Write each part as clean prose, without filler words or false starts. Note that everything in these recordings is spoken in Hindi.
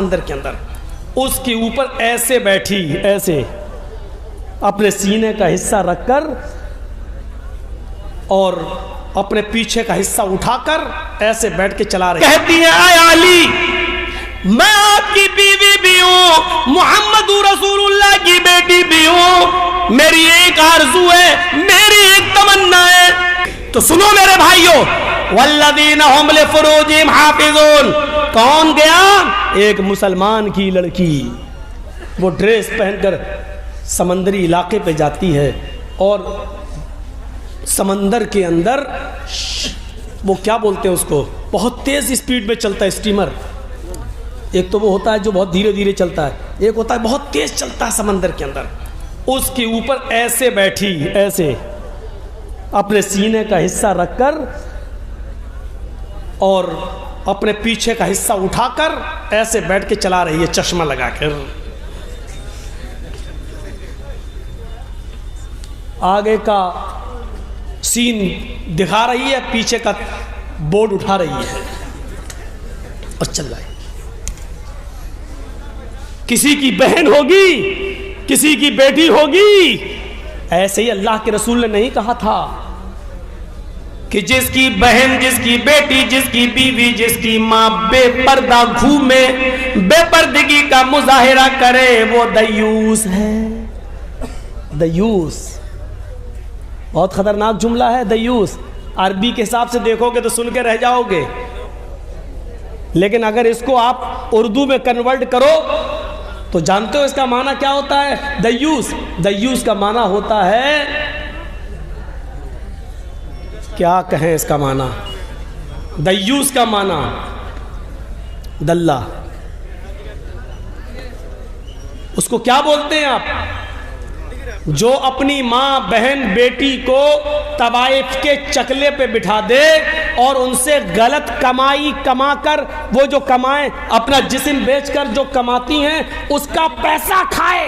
अंदर के अंदर उसके ऊपर ऐसे बैठी, ऐसे अपने सीने का हिस्सा रखकर और अपने पीछे का हिस्सा उठाकर ऐसे बैठ के चला रही। कहती है आय अली, मैं आपकी बीवी भी हूं, मोहम्मद रसूलुल्लाह की बेटी भी हूं, मेरी एक आरज़ू है, मेरी एक तमन्ना है। तो सुनो मेरे भाइयों, वल्लज़ीना हुम लिफ़ुरूजिहिम हाफ़िज़ून। कौन गया? एक मुसलमान की लड़की, वो ड्रेस पहनकर समंदरी इलाके पे जाती है और समंदर के अंदर वो क्या बोलते हैं उसको, बहुत तेज स्पीड में चलता है स्टीमर। एक तो वो होता है जो बहुत धीरे धीरे चलता है, एक होता है बहुत तेज चलता है समंदर के अंदर। उसके ऊपर ऐसे बैठी, ऐसे अपने सीने का हिस्सा रखकर और अपने पीछे का हिस्सा उठाकर ऐसे बैठ के चला रही है, चश्मा लगाकर। आगे का सीन दिखा रही है, पीछे का बोर्ड उठा रही है और चल रहा है। किसी की बहन होगी, किसी की बेटी होगी। ऐसे ही अल्लाह के रसूल ने नहीं कहा था कि जिसकी बहन, जिसकी बेटी, जिसकी बीवी, जिसकी माँ बेपर्दा घूमे, बेपर्दगी का मुजाहिरा करे, वो दयूस है। दयूस बहुत खतरनाक जुमला है, दयूस। अरबी के हिसाब से देखोगे तो सुन के रह जाओगे, लेकिन अगर इसको आप उर्दू में कन्वर्ट करो तो जानते हो इसका माना क्या होता है? दयूस। दयूस का माना होता है, क्या कहें इसका माना? दयूस का माना दल्ला। उसको क्या बोलते हैं आप? जो अपनी माँ, बहन, बेटी को तवाइफ के चकले पे बिठा दे और उनसे गलत कमाई कमाकर, वो जो कमाए अपना जिस्म बेचकर जो कमाती हैं उसका पैसा खाए।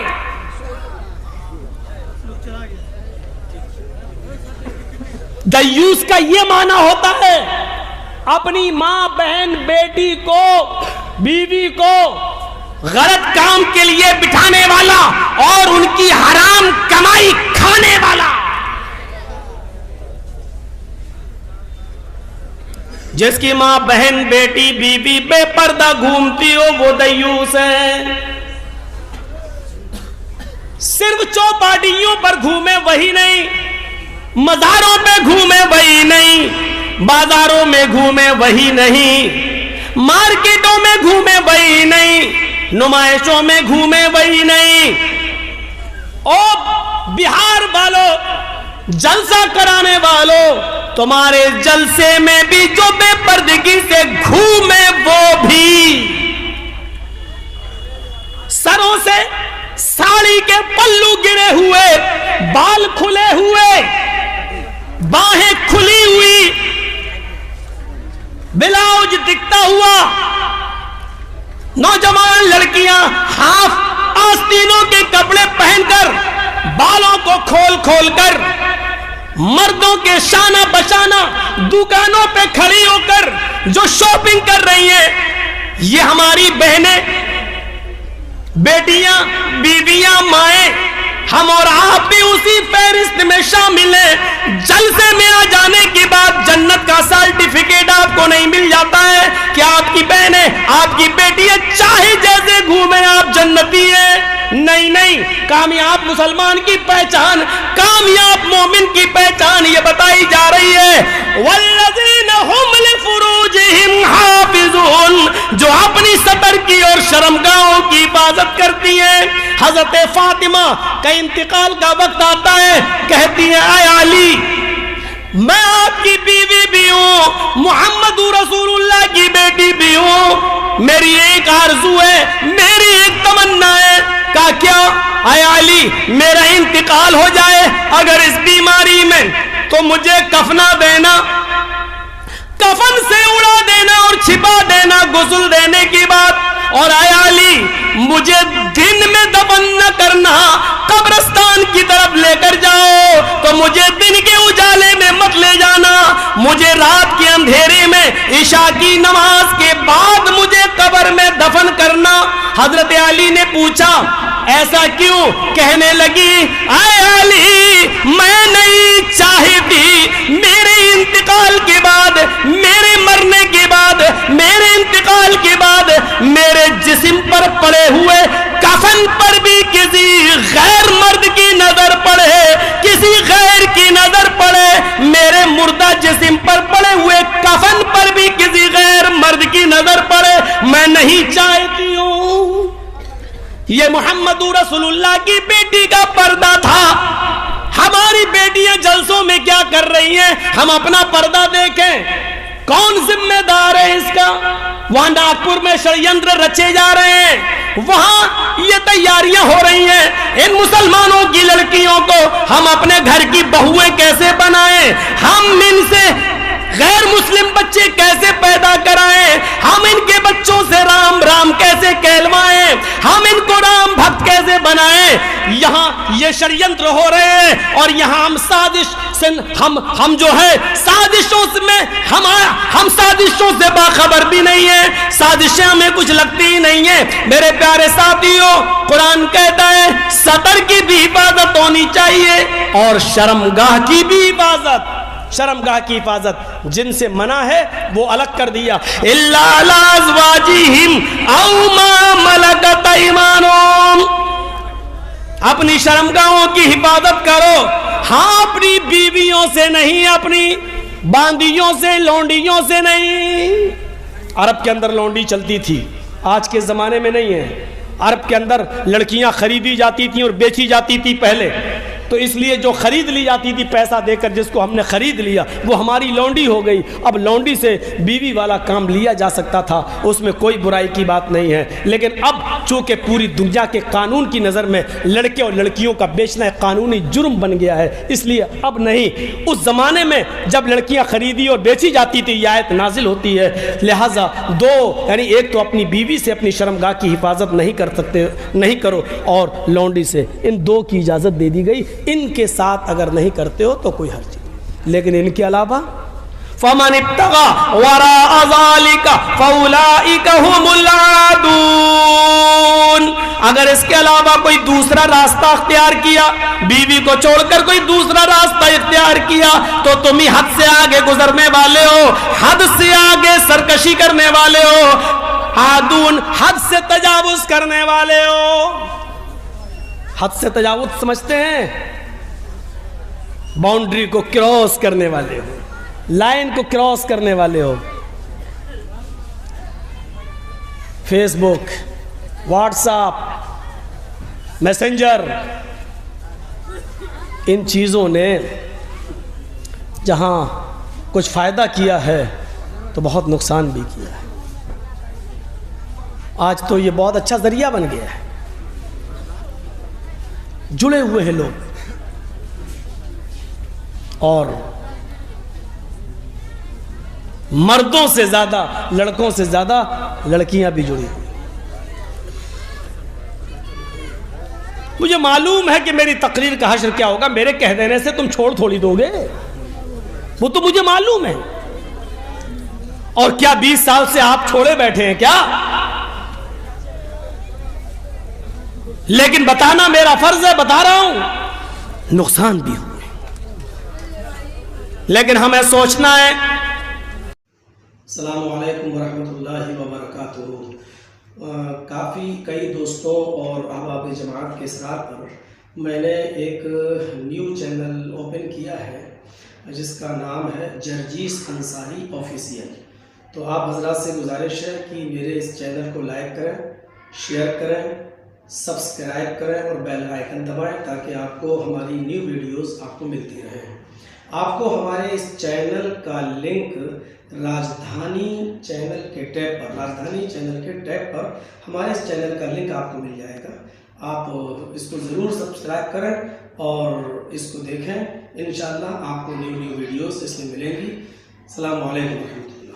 दयूस का ये माना होता है, अपनी माँ, बहन, बेटी को, बीवी को गलत काम के लिए बिठाने वाला और उनकी हराम कमाई खाने वाला। जिसकी माँ, बहन, बेटी, बीवी बेपर्दा घूमती हो वो दयूस है। सिर्फ चौपाटियों पर घूमे वही नहीं, मज़ारों पे घूमे वही नहीं, बाजारों में घूमे वही नहीं, मार्केटों में घूमे वही नहीं, नुमाइशों में घूमे वही नहीं। ओ बिहार वालों, जलसा कराने वालों, तुम्हारे जलसे में भी जो बेपर्दगी से घूमे वो भी सरों से साड़ी के पल्लू गिरे हुए, बाल खुले हुए, बाहें खुली हुई, ब्लाउज दिखता हुआ, नौजवान लड़कियां हाफ आस्तीनों के कपड़े पहनकर, बालों को खोल खोल कर, मर्दों के शाना बशाना दुकानों पे खड़ी होकर जो शॉपिंग कर रही हैं, ये हमारी बहनें, बेटियां, बीवियां, माएं, हम और आप भी उसी फहरिस्त में शामिल हैं। जलसे में आ जाने के बाद जन्नत का सर्टिफिकेट आपको नहीं मिल जाता है कि आपकी बहनें, आपकी बेटियां चाहे जैसे घूमे आप जन्नती हैं। नहीं नहीं, कामयाब मुसलमान की पहचान, कामयाब मोमिन की पहचान ये बताई जा रही है, वल्लज़ीना हुम लिफ़ुरूजिहिम हाफ़िज़ून, जो अपनी सतर की और शर्मगाहों की हिफाजत करती हैं। हज़रत फातिमा का इंतकाल का वक्त आता है, कहती है आय अली, मैं आपकी बीवी भी हूं, मोहम्मद रसूलुल्लाह की बेटी भी हूं, मेरी एक आरज़ू है, मेरी एक तमन्ना है। का क्या? आय अली, मेरा इंतकाल हो जाए अगर इस बीमारी में, तो मुझे कफना देना, कफन से उड़ा देना और छिपा देना गुस्ल देने की बात। और आय अली, मुझे दिन में दफन न करना, कब्रिस्तान की तरफ लेकर जाओ तो मुझे दिन के उजाले में मत ले जाना, मुझे रात के अंधेरे में इशा की नमाज के बाद मुझे कब्र में दफन करना। हजरत अली ने पूछा ऐसा क्यों? कहने लगी आए अली, मैं नहीं चाहती मेरे इंतकाल के बाद, मेरे मरने के बाद, मेरे इंतकाल के बाद मेरे जिस्म पर पड़े हुए कफन पर भी किसी गैर मर्द की नजर पड़े, किसी गैर की नजर पड़े, मेरे मुर्दा जिस्म पर पड़े हुए कफन पर भी किसी गैर मर्द की नजर पड़े, मैं नहीं चाहती हूं। ये मोहम्मदुर रसूलुल्लाह की बेटी का पर्दा था। हमारी बेटियां जलसों में क्या कर रही हैं, हम अपना पर्दा देखें। कौन जिम्मेदार है इसका? वहां नागपुर में षड्यंत्र रचे जा रहे हैं, वहां ये तैयारियां हो रही हैं। इन मुसलमानों की लड़कियों को हम अपने घर की बहुएं कैसे बनाएं, हम इनसे गैर मुस्लिम बच्चे कैसे पैदा कराएं, हम इनके बच्चों से राम राम कैसे कहलवाएं, हम इनको राम भक्त कैसे बनाएं। यहां ये षड्यंत्र हो रहे हैं और यहां हम साजिश से हम जो है साजिशों में हम साजिशों से बाखबर भी नहीं है, साजिशें हमें कुछ लगती ही नहीं है। मेरे प्यारे साथियों, कुरान कहता है सतर की भी हिफाजत होनी चाहिए और शर्मगाह की भी हिफाजत, शर्मगाह की हिफाजत। जिनसे मना है वो अलग कर दिया, इल्ला अला अज़वाजिहिम औ मा मलकत ऐमानुहुम, अपनी शर्मगाहों की हिफाजत करो। हाँ, अपनी बीवियों से नहीं, अपनी बांदियों से, लौंडियों से नहीं। अरब के अंदर लौंडी चलती थी, आज के ज़माने में नहीं है। अरब के अंदर लड़कियां खरीदी जाती थी और बेची जाती थी पहले, तो इसलिए जो खरीद ली जाती थी पैसा देकर, जिसको हमने खरीद लिया वो हमारी लौंडी हो गई। अब लौंडी से बीवी वाला काम लिया जा सकता था, उसमें कोई बुराई की बात नहीं है। लेकिन अब चूंकि पूरी दुनिया के कानून की नज़र में लड़के और लड़कियों का बेचना एक कानूनी जुर्म बन गया है, इसलिए अब नहीं। उस ज़माने में जब लड़कियां खरीदी और बेची जाती थी ये आयत नाजिल होती है, लिहाजा दो यानी एक तो अपनी बीवी से अपनी शर्मगाह की हिफाजत नहीं कर सकते, नहीं करो, और लौंडी से, इन दो की इजाज़त दे दी गई। इनके साथ अगर नहीं करते हो तो कोई हर्ज नहीं, लेकिन इनके अलावा फमन इब्तगा वरा ज़ालिका फउलाइका हुमुल आदून, अगर इसके अलावा कोई दूसरा रास्ता अख्तियार किया, बीवी को छोड़कर कोई दूसरा रास्ता इख्तियार किया, तो तुम ही हद से आगे गुजरने वाले हो, हद से आगे सरकशी करने वाले हो, आदून हद से तजावुज करने वाले हो। हद से तजावुज समझते हैं? बाउंड्री को क्रॉस करने वाले हो, लाइन को क्रॉस करने वाले हो। फेसबुक, व्हाट्सएप, मैसेंजर, इन चीज़ों ने जहां कुछ फ़ायदा किया है तो बहुत नुकसान भी किया है। आज तो ये बहुत अच्छा ज़रिया बन गया है, जुड़े हुए हैं लोग, और मर्दों से ज़्यादा, लड़कों से ज़्यादा लड़कियां भी जुड़ी हुई। मुझे मालूम है कि मेरी तकरीर का हश्र क्या होगा, मेरे कह देने से तुम छोड़ थोड़ी दोगे, वो तो मुझे मालूम है। और क्या 20 साल से आप छोड़े बैठे हैं क्या? लेकिन बताना मेरा फर्ज है, बता रहा हूं। नुकसान भी हुए, लेकिन हमें सोचना है। अस्सलामु अलैकुम वरहमतुल्लाहि वबरकातुहू। कई दोस्तों और अहबाब जमात के इसरार पर मैंने एक न्यू चैनल ओपन किया है जिसका नाम है जर्जीस अंसारी ऑफिशियल। तो आप हजरात से गुजारिश है कि मेरे इस चैनल को लाइक करें, शेयर करें, सब्सक्राइब करें और बेल आइकन दबाएं ताकि आपको हमारी न्यू वीडियोस आपको मिलती रहें। आपको हमारे इस चैनल का लिंक राजधानी चैनल के टैब पर हमारे इस चैनल का लिंक आपको मिल जाएगा। आप इसको ज़रूर सब्सक्राइब करें और इसको देखें। इंशाअल्लाह आपको न्यू वीडियोस इसमें मिलेंगी। अस्सलामु अलैकुम।